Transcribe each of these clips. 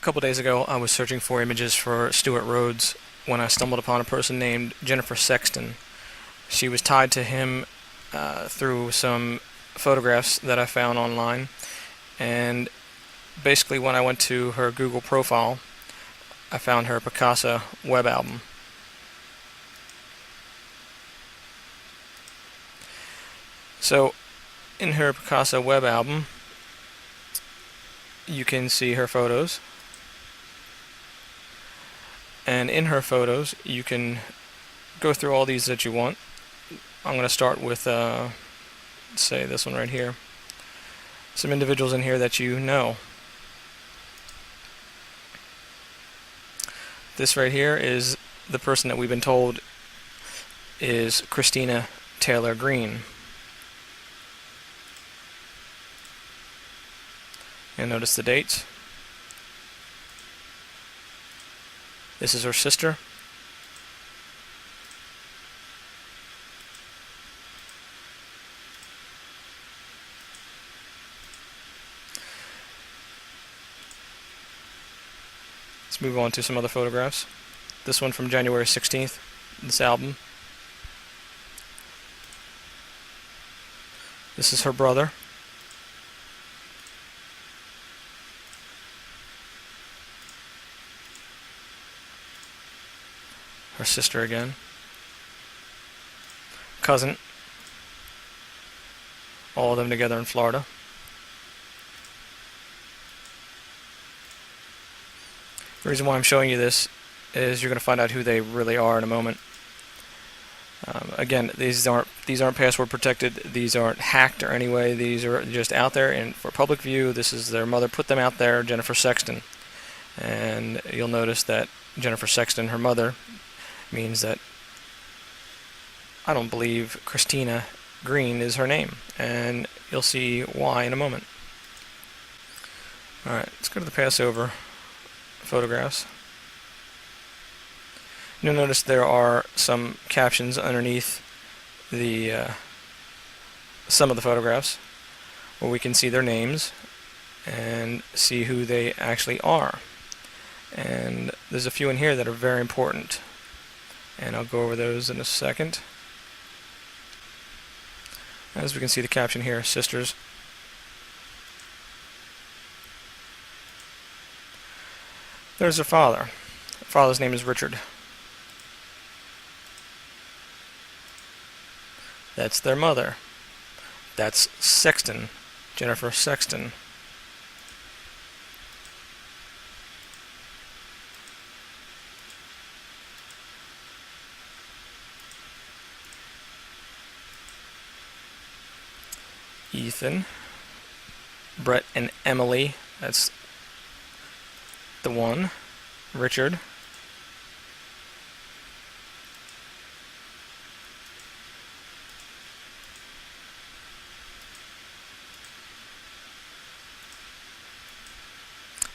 couple days ago, I was searching for images for Stuart Rhodes when I stumbled upon a person named Jennifer Sexton. She was tied to him through some photographs that I found online, and basically when I went to her Google profile, I found her Picasa web album. So, in her Picasa web album, you can see her photos, and in her photos you can go through all these that you want. I'm going to start with say this one right here. Some individuals in here that you know. This right here is the person that we've been told is Christina Taylor Greene. And notice the dates. This is her sister. Let's move on to some other photographs. This one from January 16th, this album. This is her brother. Her sister again. Cousin. All of them together in Florida. The reason why I'm showing you this is you're going to find out who they really are in a moment. Again, these aren't password protected. These aren't hacked or anyway. These are just out there and for public view. This is their mother put them out there, Jennifer Sexton. And you'll notice that Jennifer Sexton, her mother, means that I don't believe Christina Greene is her name, and you'll see why in a moment. Alright, let's go to the Passover photographs. You'll notice there are some captions underneath the some of the photographs where we can see their names and see who they actually are. And there's a few in here that are very important, and I'll go over those in a second. As we can see the caption here, sisters. There's her father. Her father's name is Richard. That's their mother. That's Sexton, Jennifer Sexton. Ethan, Brett and Emily, that's the one. Richard.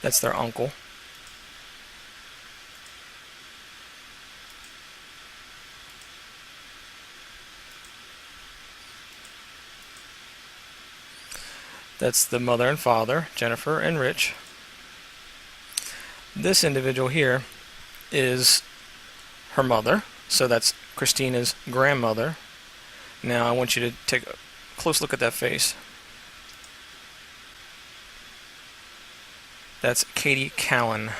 That's their uncle. That's the mother and father, Jennifer and Rich. This individual here is her mother, so that's Christina's grandmother. Now I want you to take a close look at that face. That's Katie Cowan.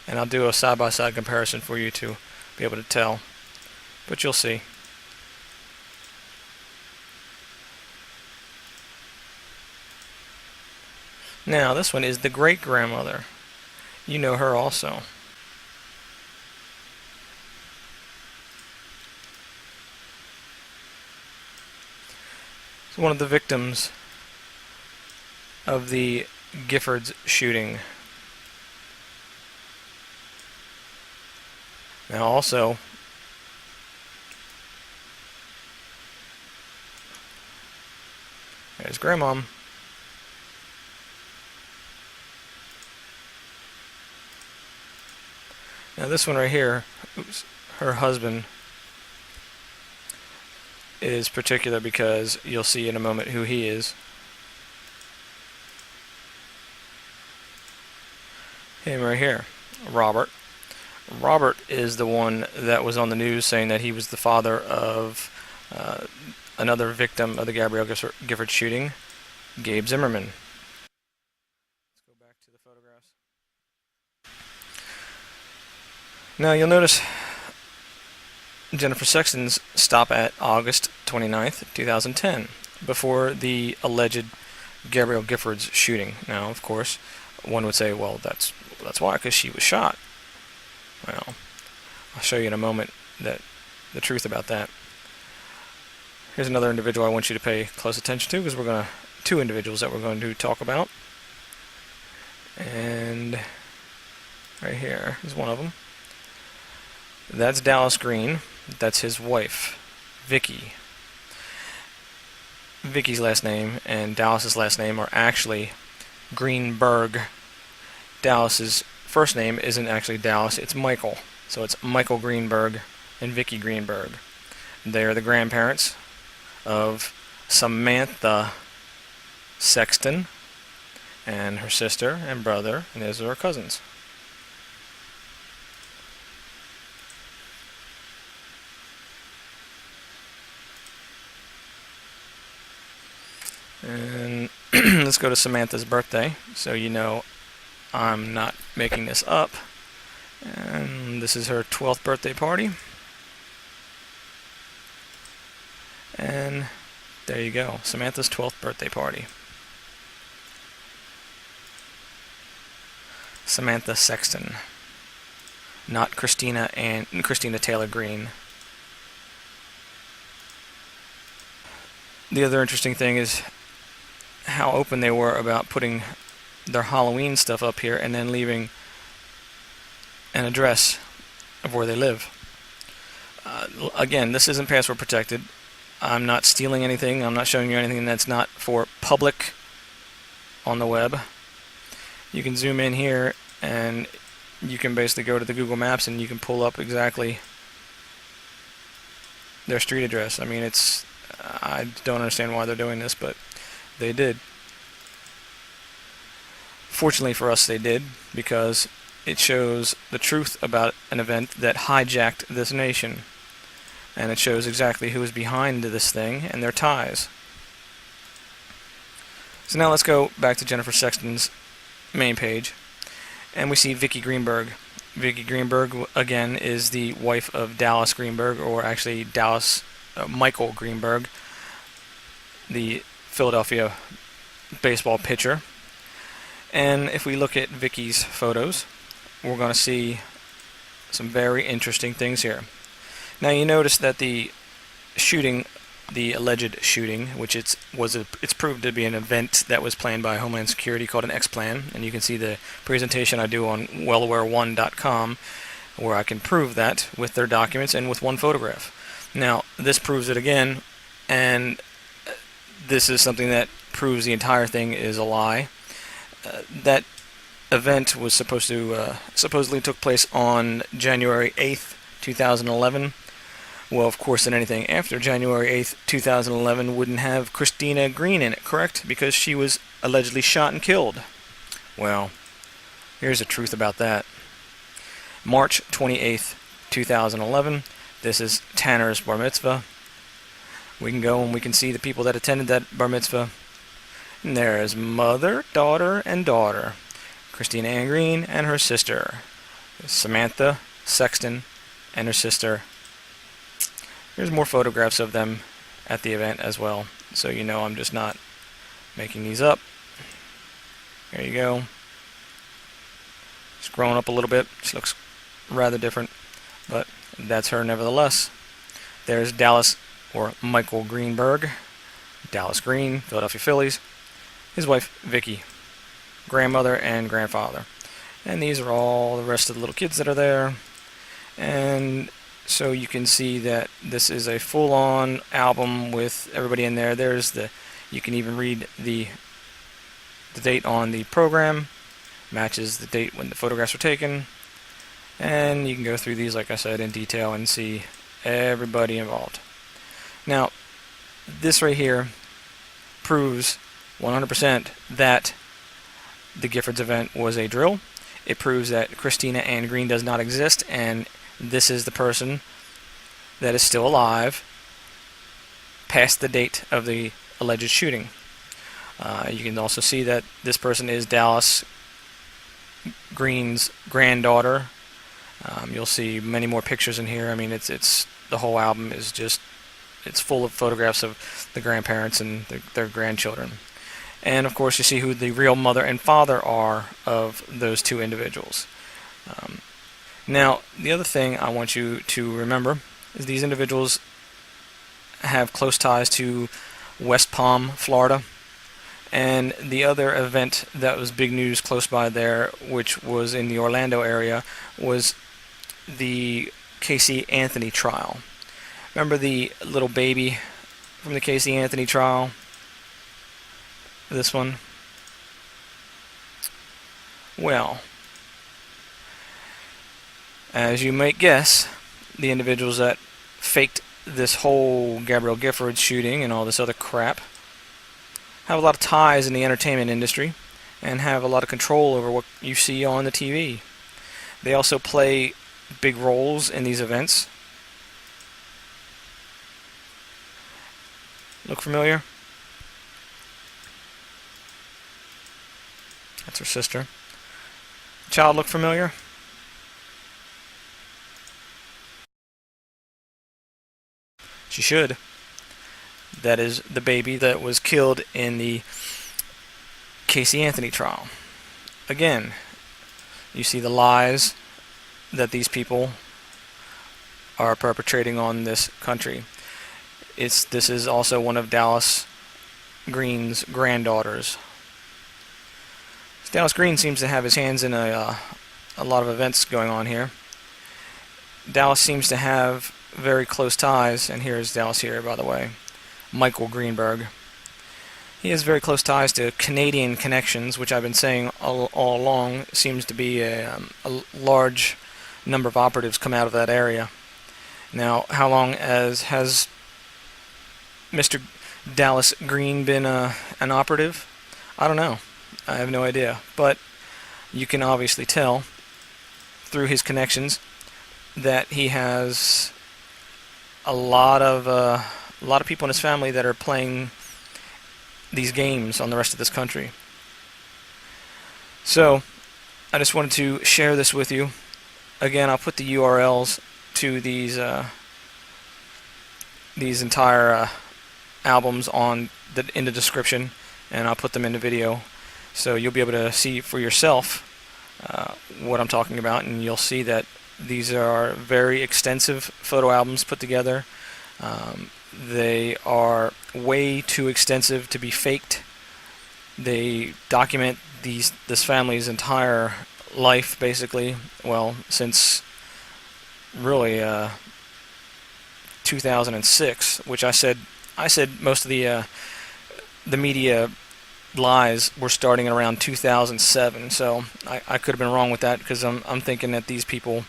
And I'll do a side-by-side comparison for you to be able to tell, but you'll see. Now this one is the great-grandmother. You know her also. It's one of the victims of the Giffords shooting. Now also, there's Grandmom. Now this one right here, oops, her husband is particular because you'll see in a moment who he is. Him right here, Robert. Robert is the one that was on the news saying that he was the father of another victim of the Gabrielle Gifford shooting, Gabe Zimmerman. Let's go back to the photographs. Now you'll notice Jennifer Sexton's stop at August 29th, 2010, before the alleged Gabrielle Gifford's shooting. Now, of course, one would say, well, that's why, because she was shot. Well, I'll show you in a moment that the truth about that. Here's another individual I want you to pay close attention to, because two individuals that we're going to talk about. And right here is one of them. That's Dallas Green. That's his wife, Vicky. Vicky's last name and Dallas's last name are actually Greenberg. Dallas's first name isn't actually Dallas, it's Michael. So it's Michael Greenberg and Vicky Greenberg. They're the grandparents of Samantha Sexton and her sister and brother, and those are her cousins. And let's go to Samantha's birthday, so you know I'm not making this up. And this is her 12th birthday party. And there you go, Samantha's 12th birthday party. Samantha Sexton, not Christina Taylor Green. The other interesting thing is how open they were about putting their Halloween stuff up here and then leaving an address of where they live. Again, this isn't password protected. I'm not stealing anything. I'm not showing you anything that's not for public on the web. You can zoom in here and you can basically go to the Google Maps and you can pull up exactly their street address. I mean, I don't understand why they're doing this, but they did. Fortunately for us, they did, because it shows the truth about an event that hijacked this nation. And it shows exactly who is behind this thing and their ties. So now let's go back to Jennifer Sexton's main page, and we see Vicky Greenberg. Vicky Greenberg, again, is the wife of Dallas Greenberg, or actually Michael Greenberg, the Philadelphia baseball pitcher. And if we look at Vicky's photos, we're going to see some very interesting things here. Now you notice that the shooting, the alleged shooting, which it's proved to be an event that was planned by Homeland Security called an X-Plan, and you can see the presentation I do on wellaware1.com, where I can prove that with their documents and with one photograph. Now this proves it again, and this is something that proves the entire thing is a lie. That event was supposedly took place on January 8th, 2011. Well, of course, then anything after January 8th, 2011 wouldn't have Christina Green in it, correct? Because she was allegedly shot and killed. Well, here's the truth about that. March 28th, 2011, this is Tanner's bar mitzvah. We can go and we can see the people that attended that bar mitzvah. And there's mother, daughter, and daughter. Christina Ann Green and her sister. Samantha Sexton and her sister. There's more photographs of them at the event as well, so you know I'm just not making these up. There you go. She's grown up a little bit. She looks rather different, but that's her nevertheless. There's Dallas, or Michael Greenberg, Dallas Green, Philadelphia Phillies. His wife, Vicky, grandmother and grandfather. And these are all the rest of the little kids that are there. And so you can see that this is a full-on album with everybody in there. You can even read the date on the program, matches the date when the photographs were taken, And you can go through these, like I said, in detail and see everybody involved. Now, this right here proves 100% that the Giffords event was a drill. It proves that Christina Ann Green does not exist, and this is the person that is still alive past the date of the alleged shooting. You can also see that this person is Dallas Green's granddaughter. You'll see many more pictures in here. I mean, it's the whole album is just, it's full of photographs of the grandparents and their grandchildren. And of course, you see who the real mother and father are of those two individuals. Now, the other thing I want you to remember is these individuals have close ties to West Palm, Florida. And the other event that was big news close by there, which was in the Orlando area, was the Casey Anthony trial. Remember the little baby from the Casey Anthony trial? This one? Well, as you might guess, the individuals that faked this whole Gabrielle Giffords shooting and all this other crap have a lot of ties in the entertainment industry and have a lot of control over what you see on the TV. They also play big roles in these events. Look familiar? That's her sister. Child look familiar? She should. That is the baby that was killed in the Casey Anthony trial. Again, you see the lies that these people are perpetrating on this country. This is also one of Dallas Green's granddaughters. Dallas Green seems to have his hands in a lot of events going on here. Dallas seems to have very close ties, and here's Dallas here, by the way. Michael Greenberg. He has very close ties to Canadian connections, which I've been saying all along seems to be a large number of operatives come out of that area. Now, how long has Mr. Dallas Green been an operative? I don't know. I have no idea. But you can obviously tell through his connections that he has a lot of people in his family that are playing these games on the rest of this country. So, I just wanted to share this with you. Again, I'll put the URLs to these entire albums in the description, and I'll put them in the video, so you'll be able to see for yourself what I'm talking about, and you'll see that these are very extensive photo albums put together. They are way too extensive to be faked. They document this family's entire life, basically. Well, since really 2006, which I said most of the media lies were starting around 2007. So I could have been wrong with that, because I'm thinking that these people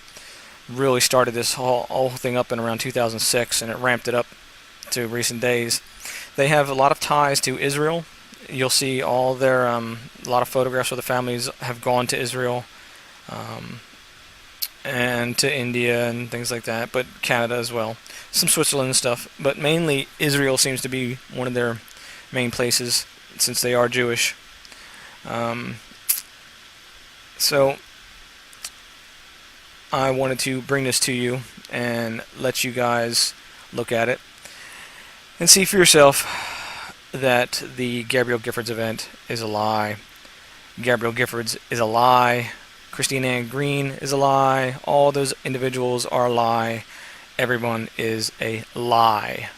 really started this whole thing up in around 2006, and it ramped it up to recent days. They have a lot of ties to Israel. You'll see all their a lot of photographs of the families have gone to Israel and to India and things like that, but Canada as well, some Switzerland and stuff, but mainly Israel seems to be one of their main places since they are Jewish. So I wanted to bring this to you and let you guys look at it and see for yourself that the Gabrielle Giffords event is a lie. Gabrielle Giffords is a lie. Christina Ann Green is a lie. All those individuals are a lie. Everyone is a lie.